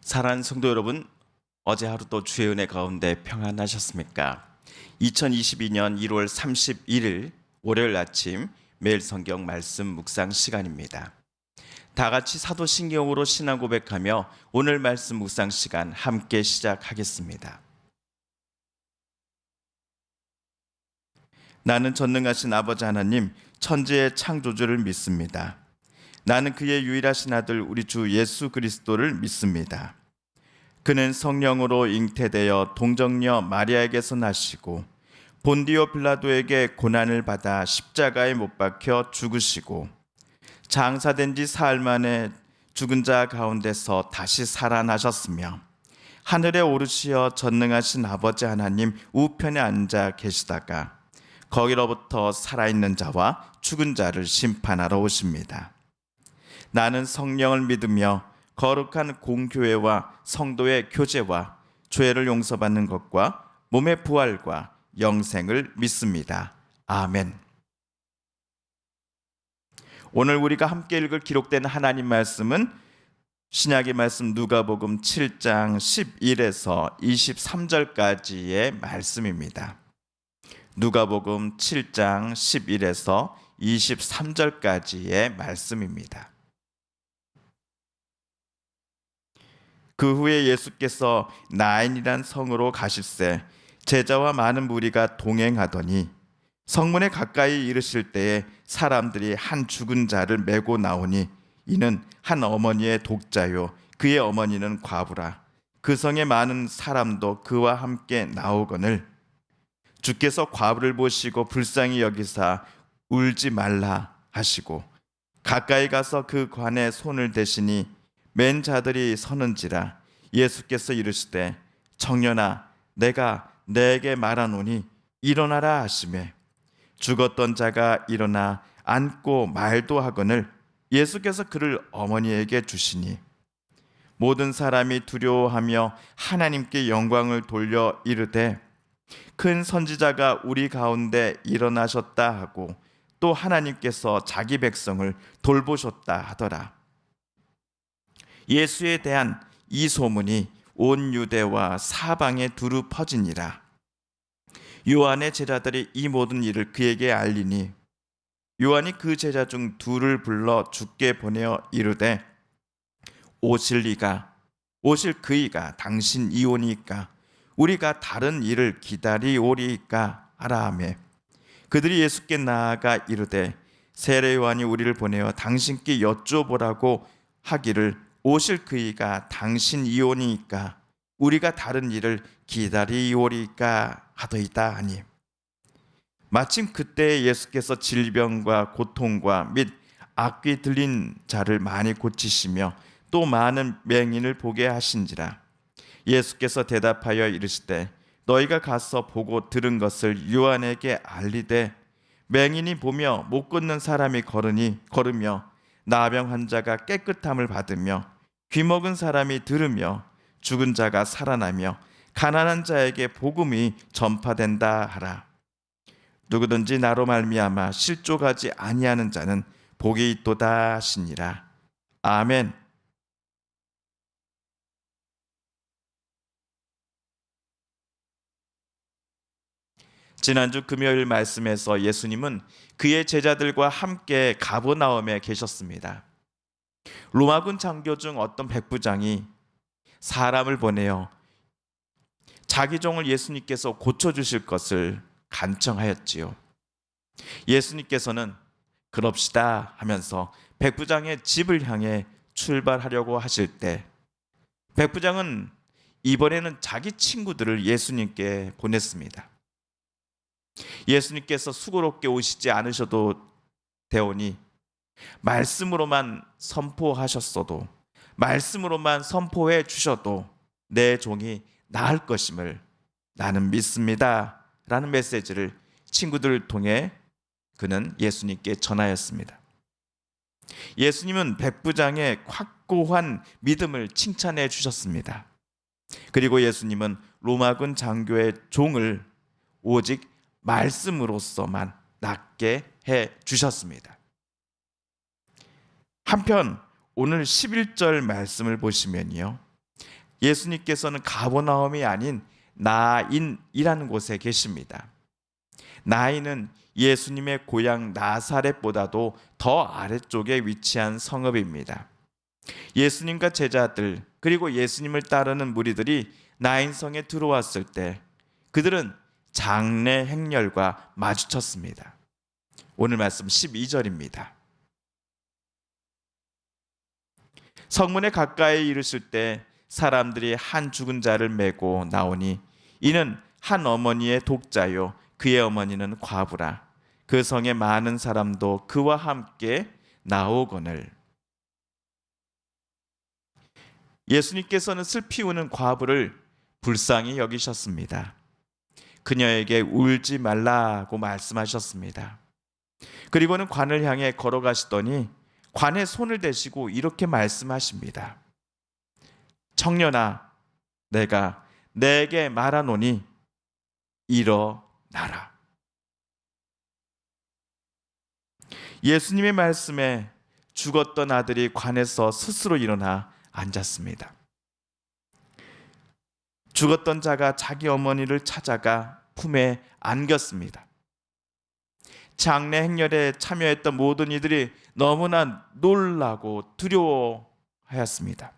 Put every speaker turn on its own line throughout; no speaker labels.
사랑하는 성도 여러분, 어제 하루 또 주의 은혜 가운데 평안하셨습니까? 2022년 1월 31일 월요일 아침 매일 성경 말씀 묵상 시간입니다. 다 같이 사도신경으로 신앙 고백하며 오늘 말씀 묵상 시간 함께 시작하겠습니다. 나는 전능하신 아버지 하나님, 천지의 창조주를 믿습니다. 나는 그의 유일하신 아들 우리 주 예수 그리스도를 믿습니다. 그는 성령으로 잉태되어 동정녀 마리아에게서 나시고 본디오 빌라도에게 고난을 받아 십자가에 못 박혀 죽으시고 장사된 지 사흘 만에 죽은 자 가운데서 다시 살아나셨으며 하늘에 오르시어 전능하신 아버지 하나님 우편에 앉아 계시다가 거기로부터 살아있는 자와 죽은 자를 심판하러 오십니다. 나는 성령을 믿으며 거룩한 공교회와 성도의 교제와 죄를 용서받는 것과 몸의 부활과 영생을 믿습니다. 아멘. 오늘 우리가 함께 읽을 기록된 하나님 말씀은 신약의 말씀 누가복음 7장 11에서 23절까지의 말씀입니다. 누가복음 7장 11에서 23절까지의 말씀입니다. 그 후에 예수께서 나인이란 성으로 가실새 제자와 많은 무리가 동행하더니 성문에 가까이 이르실 때에 사람들이 한 죽은 자를 메고 나오니 이는 한 어머니의 독자요 그의 어머니는 과부라. 그 성에 많은 사람도 그와 함께 나오거늘 주께서 과부를 보시고 불쌍히 여기사 울지 말라 하시고 가까이 가서 그 관에 손을 대시니 맨 자들이 서는지라. 예수께서 이르시되 청년아 내가 내게 말하노니 일어나라 하시매 죽었던 자가 일어나 앉고 말도 하거늘 예수께서 그를 어머니에게 주시니 모든 사람이 두려워하며 하나님께 영광을 돌려 이르되 큰 선지자가 우리 가운데 일어나셨다 하고 또 하나님께서 자기 백성을 돌보셨다 하더라. 예수에 대한 이 소문이 온 유대와 사방에 두루 퍼지니라. 요한의 제자들이 이 모든 일을 그에게 알리니 요한이 그 제자 중 둘을 불러 주께 보내어 이르되 오실 그이가 당신 이오니까 우리가 다른 일을 기다리오리이까 하라 하매 그들이 예수께 나아가 이르되 세례 요한이 우리를 보내어 당신께 여쭤보라고 하기를 오실 그이가 당신 이오니까 우리가 다른 일을 기다리오리까 하더이다 하니 마침 그때 예수께서 질병과 고통과 및 악귀 들린 자를 많이 고치시며 또 많은 맹인을 보게 하신지라. 예수께서 대답하여 이르시되 너희가 가서 보고 들은 것을 요한에게 알리되 맹인이 보며 못 걷는 사람이 걸으며 나병 환자가 깨끗함을 받으며 귀먹은 사람이 들으며 죽은 자가 살아나며 가난한 자에게 복음이 전파된다 하라. 누구든지 나로 말미암아 실족하지 아니하는 자는 복이 있도다 하시니라. 아멘. 지난주 금요일 말씀에서 예수님은 그의 제자들과 함께 가버나움에 계셨습니다. 로마군 장교 중 어떤 백부장이 사람을 보내어 자기 종을 예수님께서 고쳐주실 것을 간청하였지요. 예수님께서는 그럽시다 하면서 백부장의 집을 향해 출발하려고 하실 때 백부장은 이번에는 자기 친구들을 예수님께 보냈습니다. 예수님께서 수고롭게 오시지 않으셔도 되오니 말씀으로만 선포하셨어도 말씀으로만 선포해 주셔도 내 종이 나을 것임을 나는 믿습니다 라는 메시지를 친구들을 통해 그는 예수님께 전하였습니다. 예수님은 백부장의 확고한 믿음을 칭찬해 주셨습니다. 그리고 예수님은 로마군 장교의 종을 오직 말씀으로서만 낫게 해 주셨습니다. 한편 오늘 11절 말씀을 보시면요, 예수님께서는 가버나움이 아닌 나인이라는 곳에 계십니다. 나인은 예수님의 고향 나사렛보다도 더 아래쪽에 위치한 성읍입니다. 예수님과 제자들 그리고 예수님을 따르는 무리들이 나인성에 들어왔을 때 그들은 장래 행렬과 마주쳤습니다. 오늘 말씀 12절입니다. 성문에 가까이 이르실 때 사람들이 한 죽은 자를 메고 나오니 이는 한 어머니의 독자요 그의 어머니는 과부라. 그 성에 많은 사람도 그와 함께 나오거늘. 예수님께서는 슬피 우는 과부를 불쌍히 여기셨습니다. 그녀에게 울지 말라고 말씀하셨습니다. 그리고는 관을 향해 걸어가시더니 관에 손을 대시고 이렇게 말씀하십니다. 청년아, 내가 내게 말하노니 일어나라. 예수님의 말씀에 죽었던 아들이 관에서 스스로 일어나 앉았습니다. 죽었던 자가 자기 어머니를 찾아가 품에 안겼습니다. 장례 행렬에 참여했던 모든 이들이 너무나 놀라고 두려워하였습니다.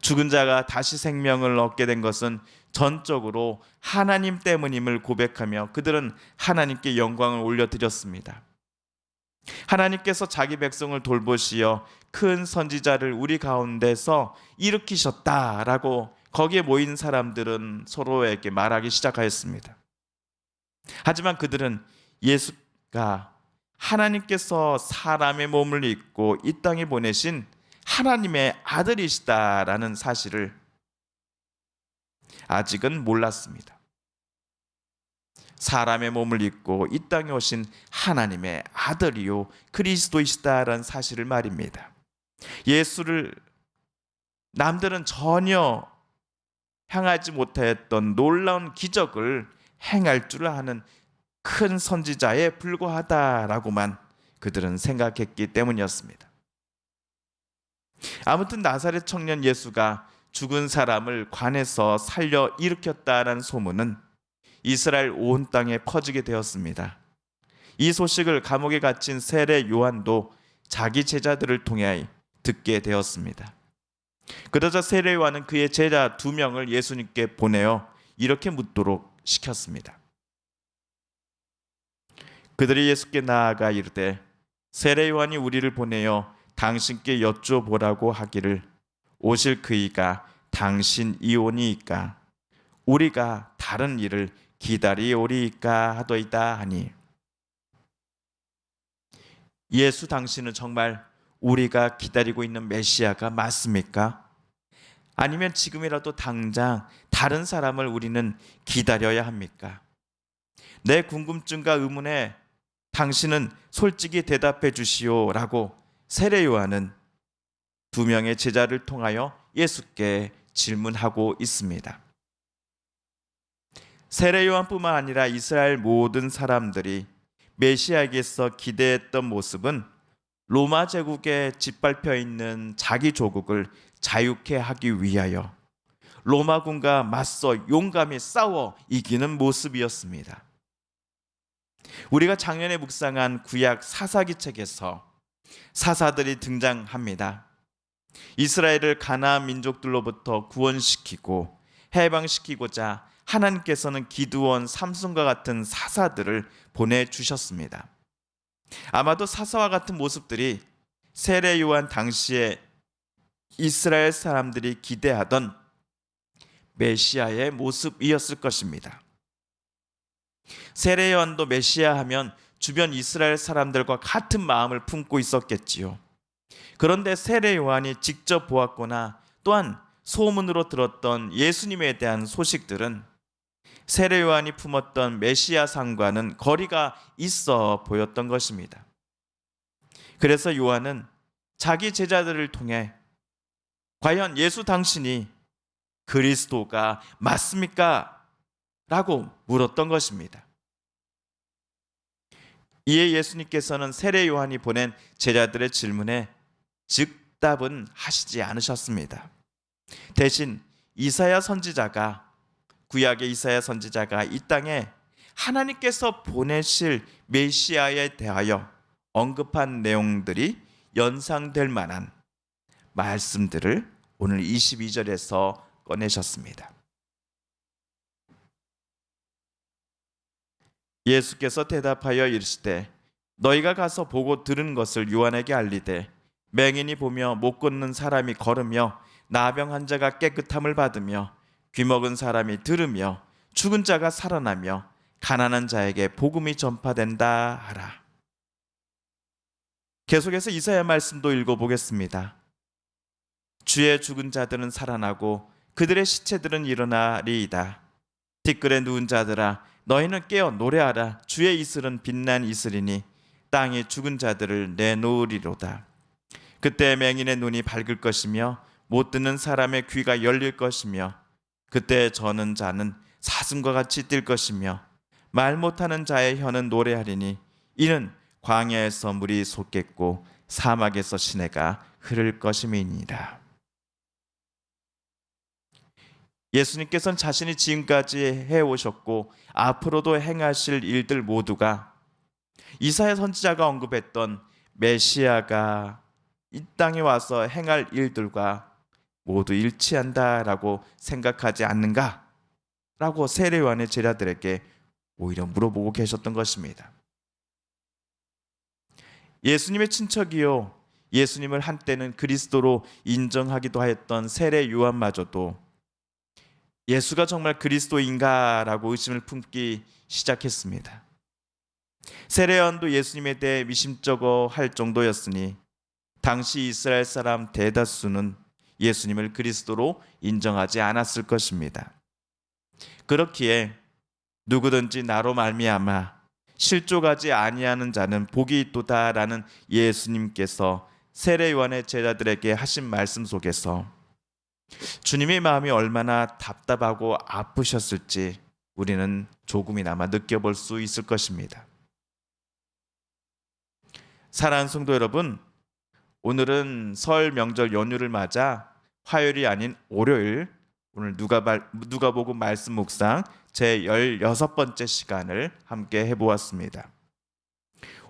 죽은 자가 다시 생명을 얻게 된 것은 전적으로 하나님 때문임을 고백하며 그들은 하나님께 영광을 올려드렸습니다. 하나님께서 자기 백성을 돌보시어 큰 선지자를 우리 가운데서 일으키셨다라고 거기에 모인 사람들은 서로에게 말하기 시작하였습니다. 하지만 그들은 예수가 하나님께서 사람의 몸을 입고 이 땅에 보내신 하나님의 아들이시다라는 사실을 아직은 몰랐습니다. 사람의 몸을 입고 이 땅에 오신 하나님의 아들이요 그리스도이시다라는 사실을 말입니다. 예수를 남들은 전혀 향하지 못했던 놀라운 기적을 행할 줄 아는 큰 선지자에 불과하다라고만 그들은 생각했기 때문이었습니다. 아무튼 나사렛 청년 예수가 죽은 사람을 관에서 살려 일으켰다라는 소문은 이스라엘 온 땅에 퍼지게 되었습니다. 이 소식을 감옥에 갇힌 세례 요한도 자기 제자들을 통해 듣게 되었습니다. 그러자 세례 요한은 그의 제자 2명을 예수님께 보내어 이렇게 묻도록 시켰습니다. 그들이 예수께 나아가 이르되 세례 요한이 우리를 보내어 당신께 여쭈어보라고 하기를 오실 그이가 당신이오니이까 우리가 다른 일을 기다리오리이까 하더이다 하니, 예수 당신은 정말 우리가 기다리고 있는 메시아가 맞습니까? 아니면 지금이라도 당장 다른 사람을 우리는 기다려야 합니까? 내 궁금증과 의문에 당신은 솔직히 대답해 주시오라고 세례 요한은 2명의 제자를 통하여 예수께 질문하고 있습니다. 세례 요한뿐만 아니라 이스라엘 모든 사람들이 메시아에게서 기대했던 모습은 로마 제국에 짓밟혀 있는 자기 조국을 자유케 하기 위하여 로마군과 맞서 용감히 싸워 이기는 모습이었습니다. 우리가 작년에 묵상한 구약 사사기 책에서 사사들이 등장합니다. 이스라엘을 가나안 민족들로부터 구원시키고 해방시키고자 하나님께서는 기드온, 삼손과 같은 사사들을 보내주셨습니다. 아마도 사사와 같은 모습들이 세례 요한 당시에 이스라엘 사람들이 기대하던 메시아의 모습이었을 것입니다. 세례 요한도 메시아 하면 주변 이스라엘 사람들과 같은 마음을 품고 있었겠지요. 그런데 세례 요한이 직접 보았거나 또한 소문으로 들었던 예수님에 대한 소식들은 세례 요한이 품었던 메시아상과는 거리가 있어 보였던 것입니다. 그래서 요한은 자기 제자들을 통해 과연 예수 당신이 그리스도가 맞습니까? 라고 물었던 것입니다. 이에 예수님께서는 세례 요한이 보낸 제자들의 질문에 즉답은 하시지 않으셨습니다. 대신 이사야 선지자가, 구약의 이사야 선지자가 이 땅에 하나님께서 보내실 메시아에 대하여 언급한 내용들이 연상될 만한 말씀들을 오늘 22절에서 꺼내셨습니다. 예수께서 대답하여 이르시되 너희가 가서 보고 들은 것을 요한에게 알리되 맹인이 보며 못 걷는 사람이 걸으며 나병 환자가 깨끗함을 받으며 귀먹은 사람이 들으며 죽은 자가 살아나며 가난한 자에게 복음이 전파된다 하라. 계속해서 이사야 말씀도 읽어보겠습니다. 주의 죽은 자들은 살아나고 그들의 시체들은 일어나리이다. 티끌에 누운 자들아 너희는 깨어 노래하라. 주의 이슬은 빛난 이슬이니 땅이 죽은 자들을 내놓으리로다. 그때 맹인의 눈이 밝을 것이며 못 듣는 사람의 귀가 열릴 것이며 그때 저는 자는 사슴과 같이 뛸 것이며 말 못하는 자의 혀는 노래하리니 이는 광야에서 물이 솟겠고 사막에서 시내가 흐를 것임이니라. 예수님께서는 자신이 지금까지 해오셨고 앞으로도 행하실 일들 모두가 이사야 선지자가 언급했던 메시아가 이 땅에 와서 행할 일들과 모두 일치한다라고 생각하지 않는가? 라고 세례 요한의 제자들에게 오히려 물어보고 계셨던 것입니다. 예수님의 친척이요, 예수님을 한때는 그리스도로 인정하기도 하였던 세례 요한마저도 예수가 정말 그리스도인가라고 의심을 품기 시작했습니다. 세례 요한도 예수님에 대해 미심쩍어 할 정도였으니 당시 이스라엘 사람 대다수는 예수님을 그리스도로 인정하지 않았을 것입니다. 그렇기에 누구든지 나로 말미암아 실족하지 아니하는 자는 복이 있도다라는 예수님께서 세례 요한의 제자들에게 하신 말씀 속에서 주님의 마음이 얼마나 답답하고 아프셨을지 우리는 조금이나마 느껴볼 수 있을 것입니다. 사랑하는 성도 여러분, 오늘은 설 명절 연휴를 맞아 화요일이 아닌 월요일, 오늘 누가복음 말씀 묵상 제 16번째 시간을 함께 해보았습니다.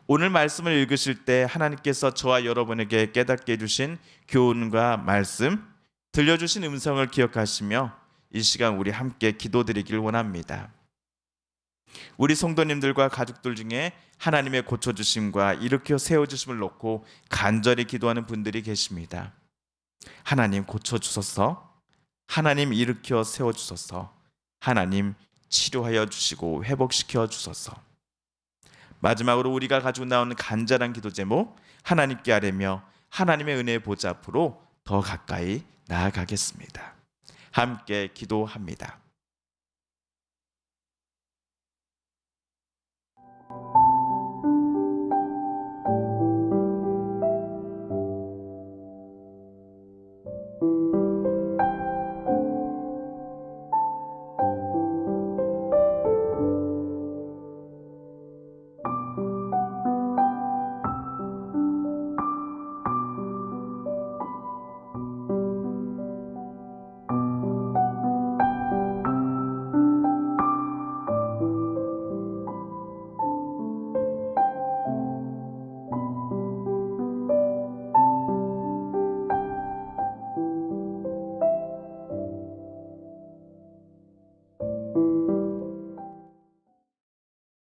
오늘 말씀을 읽으실 때 하나님께서 저와 여러분에게 깨닫게 해주신 교훈과 말씀, 들려주신 음성을 기억하시며 이 시간 우리 함께 기도드리길 원합니다. 우리 성도님들과 가족들 중에 하나님의 고쳐주심과 일으켜 세워주심을 놓고 간절히 기도하는 분들이 계십니다. 하나님 고쳐주소서, 하나님 일으켜 세워주소서, 하나님 치료하여 주시고 회복시켜 주소서. 마지막으로 우리가 가지고 나오는 간절한 기도 제목, 하나님께 아뢰며 하나님의 은혜의 보좌 앞으로 더 가까이 나아가겠습니다. 함께 기도합니다.